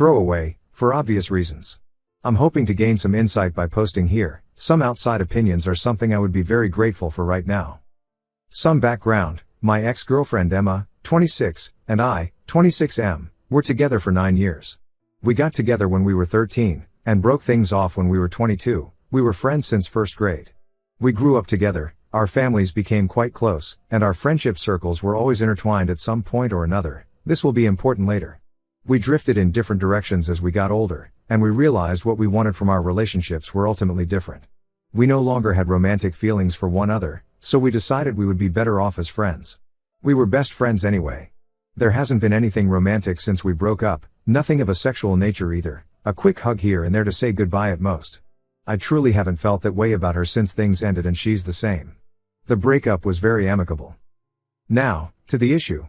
Throwaway, for obvious reasons. I'm hoping to gain some insight by posting here. Some outside opinions are something I would be very grateful for right now. Some background: my ex-girlfriend Emma, 26, and I, 26M, were together for 9 years. We got together when we were 13, and broke things off when we were 22. We were friends since first grade. We grew up together, our families became quite close, and our friendship circles were always intertwined at some point or another. This will be important later. We drifted in different directions as we got older, and we realized what we wanted from our relationships were ultimately different. We no longer had romantic feelings for one another, so we decided we would be better off as friends. We were best friends anyway. There hasn't been anything romantic since we broke up, nothing of a sexual nature either, a quick hug here and there to say goodbye at most. I truly haven't felt that way about her since things ended, and she's the same. The breakup was very amicable. Now, to the issue.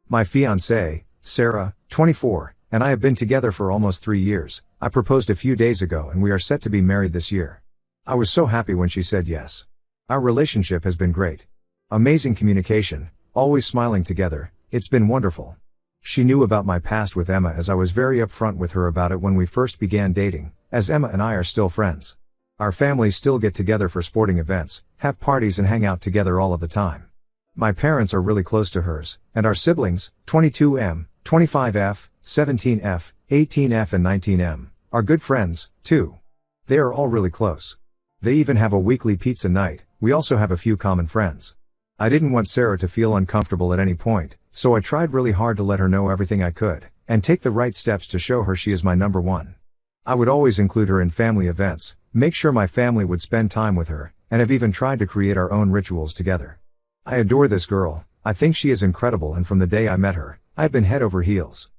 My fiancé, Sarah, 24, and I have been together for almost 3 years. I proposed a few days ago and we are set to be married this year. I was so happy when she said yes. Our relationship has been great. Amazing communication, always smiling together, it's been wonderful. She knew about my past with Emma, as I was very upfront with her about it when we first began dating, as Emma and I are still friends. Our families still get together for sporting events, have parties and hang out together all of the time. My parents are really close to hers, and our siblings, 22M, 25F, 17F, 18F and 19M, are good friends, too. They are all really close. They even have a weekly pizza night. We also have a few common friends. I didn't want Sarah to feel uncomfortable at any point, so I tried really hard to let her know everything I could, and take the right steps to show her she is my number one. I would always include her in family events, make sure my family would spend time with her, and have even tried to create our own rituals together. I adore this girl. I think she is incredible, and from the day I met her, I've been head over heels.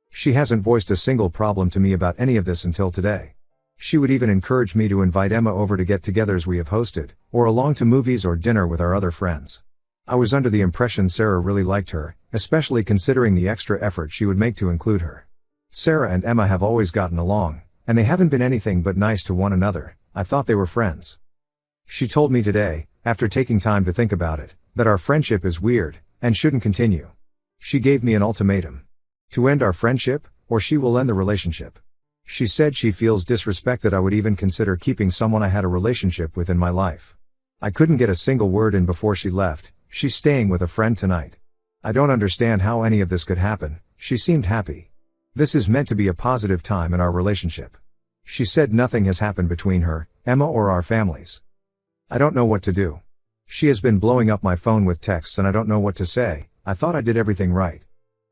She hasn't voiced a single problem to me about any of this until today. She would even encourage me to invite Emma over to get-togethers we have hosted, or along to movies or dinner with our other friends. I was under the impression Sarah really liked her, especially considering the extra effort she would make to include her. Sarah and Emma have always gotten along, and they haven't been anything but nice to one another. I thought they were friends. She told me today, after taking time to think about it, that our friendship is weird, and shouldn't continue. She gave me an ultimatum. To end our friendship, or she will end the relationship. She said she feels disrespected I would even consider keeping someone I had a relationship with in my life. I couldn't get a single word in before she left. She's staying with a friend tonight. I don't understand how any of this could happen. She seemed happy. This is meant to be a positive time in our relationship. She said nothing has happened between her, Emma, or our families. I don't know what to do. She has been blowing up my phone with texts and I don't know what to say. I thought I did everything right.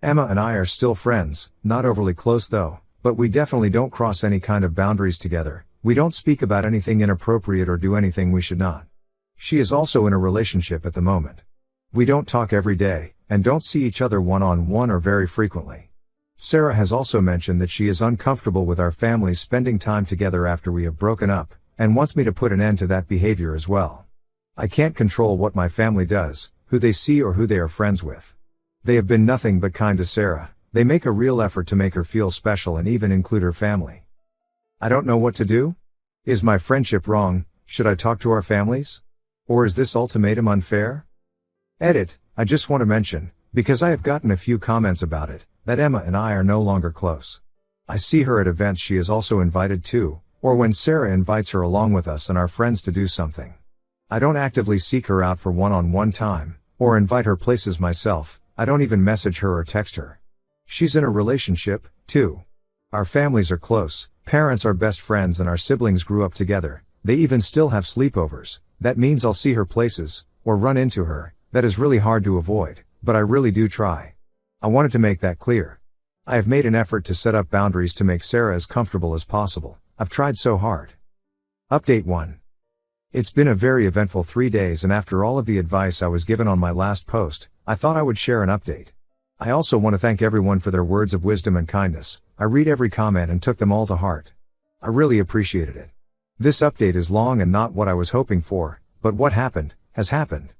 Emma and I are still friends, not overly close though, but we definitely don't cross any kind of boundaries together. We don't speak about anything inappropriate or do anything we should not. She is also in a relationship at the moment. We don't talk every day, and don't see each other one-on-one or very frequently. Sarah has also mentioned that she is uncomfortable with our families spending time together after we have broken up, and wants me to put an end to that behavior as well. I can't control what my family does, who they see or who they are friends with. They have been nothing but kind to Sarah. They make a real effort to make her feel special and even include her family. I don't know what to do. Is my friendship wrong? Should I talk to our families? Or is this ultimatum unfair? Edit, I just want to mention, because I have gotten a few comments about it, that Emma and I are no longer close. I see her at events she is also invited to, or when Sarah invites her along with us and our friends to do something. I don't actively seek her out for one-on-one time, or invite her places myself. I don't even message her or text her. She's in a relationship, too. Our families are close, parents are best friends and our siblings grew up together. They even still have sleepovers. That means I'll see her places, or run into her. That is really hard to avoid, but I really do try. I wanted to make that clear. I have made an effort to set up boundaries to make Sarah as comfortable as possible. I've tried so hard. Update 1. It's been a very eventful 3 days, and after all of the advice I was given on my last post, I thought I would share an update. I also want to thank everyone for their words of wisdom and kindness. I read every comment and took them all to heart. I really appreciated it. This update is long and not what I was hoping for, but what happened, has happened.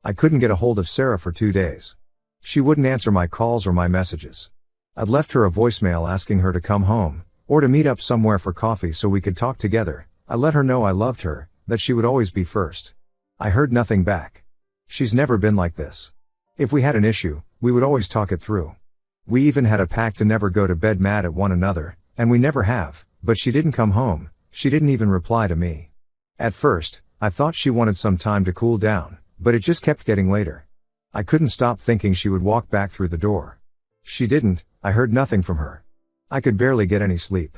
I couldn't get a hold of Sarah for 2 days. She wouldn't answer my calls or my messages. I'd left her a voicemail asking her to come home, or to meet up somewhere for coffee so we could talk together. I let her know I loved her, that she would always be first. I heard nothing back. She's never been like this. If we had an issue, we would always talk it through. We even had a pact to never go to bed mad at one another, and we never have, but she didn't come home, she didn't even reply to me. At first, I thought she wanted some time to cool down, but it just kept getting later. I couldn't stop thinking she would walk back through the door. She didn't, I heard nothing from her. I could barely get any sleep.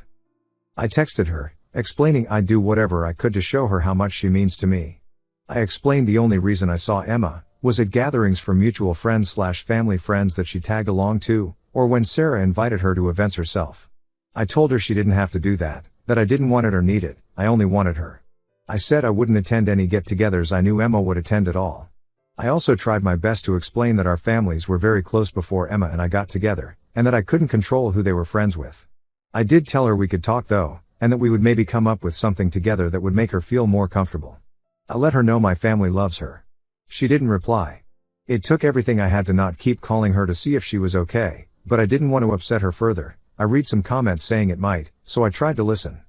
I texted her, explaining I'd do whatever I could to show her how much she means to me. I explained the only reason I saw Emma was at gatherings for mutual friends/family friends that she tagged along to, or when Sarah invited her to events herself. I told her she didn't have to do that I didn't want it or need it, I only wanted her. I said I wouldn't attend any get-togethers I knew Emma would attend at all. I also tried my best to explain that our families were very close before Emma and I got together, and that I couldn't control who they were friends with. I did tell her we could talk though, and that we would maybe come up with something together that would make her feel more comfortable. I let her know my family loves her. She didn't reply. It took everything I had to not keep calling her to see if she was okay, but I didn't want to upset her further. I read some comments saying it might, so I tried to listen.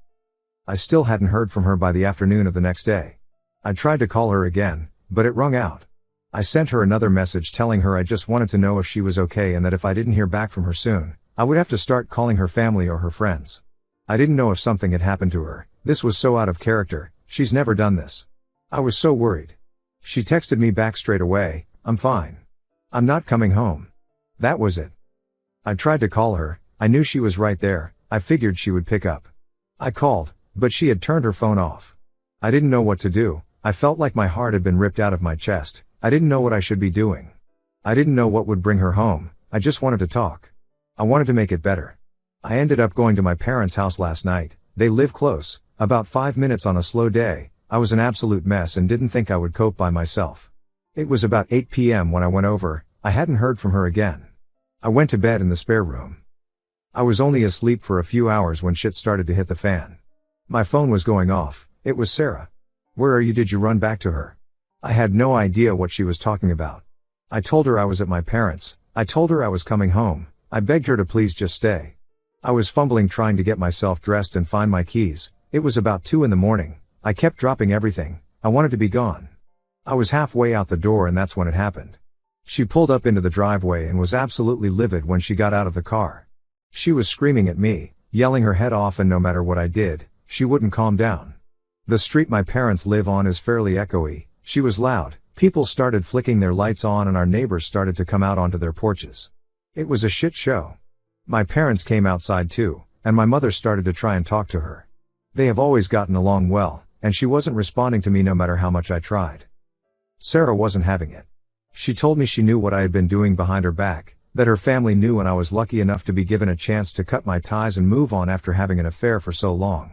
I still hadn't heard from her by the afternoon of the next day. I tried to call her again, but it rung out. I sent her another message telling her I just wanted to know if she was okay and that if I didn't hear back from her soon, I would have to start calling her family or her friends. I didn't know if something had happened to her. This was so out of character, she's never done this. I was so worried. She texted me back straight away, "I'm fine. I'm not coming home." That was it. I tried to call her, I knew she was right there, I figured she would pick up. I called, but she had turned her phone off. I didn't know what to do, I felt like my heart had been ripped out of my chest, I didn't know what I should be doing. I didn't know what would bring her home, I just wanted to talk. I wanted to make it better. I ended up going to my parents' house last night, they live close, about 5 minutes on a slow day. I was an absolute mess and didn't think I would cope by myself. It was about 8 p.m. when I went over, I hadn't heard from her again. I went to bed in the spare room. I was only asleep for a few hours when shit started to hit the fan. My phone was going off, it was Sarah. "Where are you? Did you run back to her?" I had no idea what she was talking about. I told her I was at my parents', I told her I was coming home, I begged her to please just stay. I was fumbling trying to get myself dressed and find my keys, it was about 2 in the morning, I kept dropping everything, I wanted to be gone. I was halfway out the door and that's when it happened. She pulled up into the driveway and was absolutely livid when she got out of the car. She was screaming at me, yelling her head off, and no matter what I did, she wouldn't calm down. The street my parents live on is fairly echoey, she was loud, people started flicking their lights on and our neighbors started to come out onto their porches. It was a shit show. My parents came outside too, and my mother started to try and talk to her. They have always gotten along well, and she wasn't responding to me no matter how much I tried. Sarah wasn't having it. She told me she knew what I had been doing behind her back, that her family knew, and I was lucky enough to be given a chance to cut my ties and move on after having an affair for so long.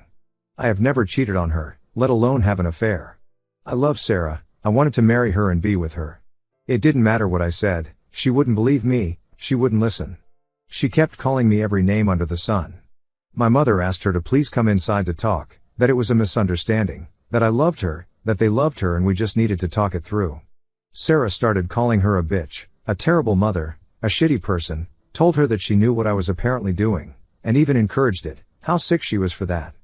I have never cheated on her, let alone have an affair. I love Sarah, I wanted to marry her and be with her. It didn't matter what I said, she wouldn't believe me, she wouldn't listen. She kept calling me every name under the sun. My mother asked her to please come inside to talk, that it was a misunderstanding, that I loved her, that they loved her and we just needed to talk it through. Sarah started calling her a bitch, a terrible mother, a shitty person, told her that she knew what I was apparently doing, and even encouraged it, how sick she was for that.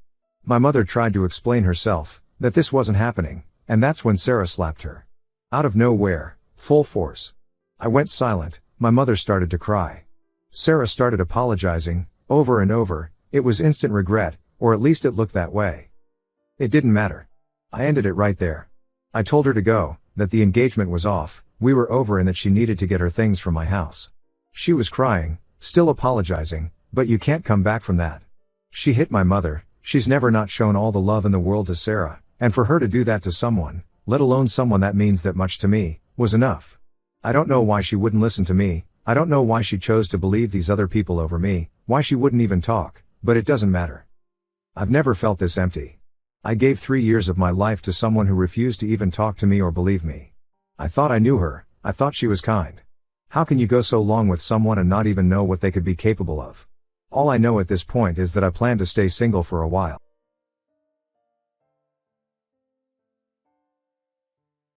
My mother tried to explain herself, that this wasn't happening, and that's when Sarah slapped her. Out of nowhere, full force. I went silent, my mother started to cry. Sarah started apologizing, over and over, it was instant regret, or at least it looked that way. It didn't matter. I ended it right there. I told her to go, that the engagement was off, we were over, and that she needed to get her things from my house. She was crying, still apologizing, but you can't come back from that. She hit my mother, she's never not shown all the love in the world to Sarah, and for her to do that to someone, let alone someone that means that much to me, was enough. I don't know why she wouldn't listen to me, I don't know why she chose to believe these other people over me, why she wouldn't even talk, but it doesn't matter. I've never felt this empty. I gave 3 years of my life to someone who refused to even talk to me or believe me. I thought I knew her, I thought she was kind. How can you go so long with someone and not even know what they could be capable of? All I know at this point is that I plan to stay single for a while.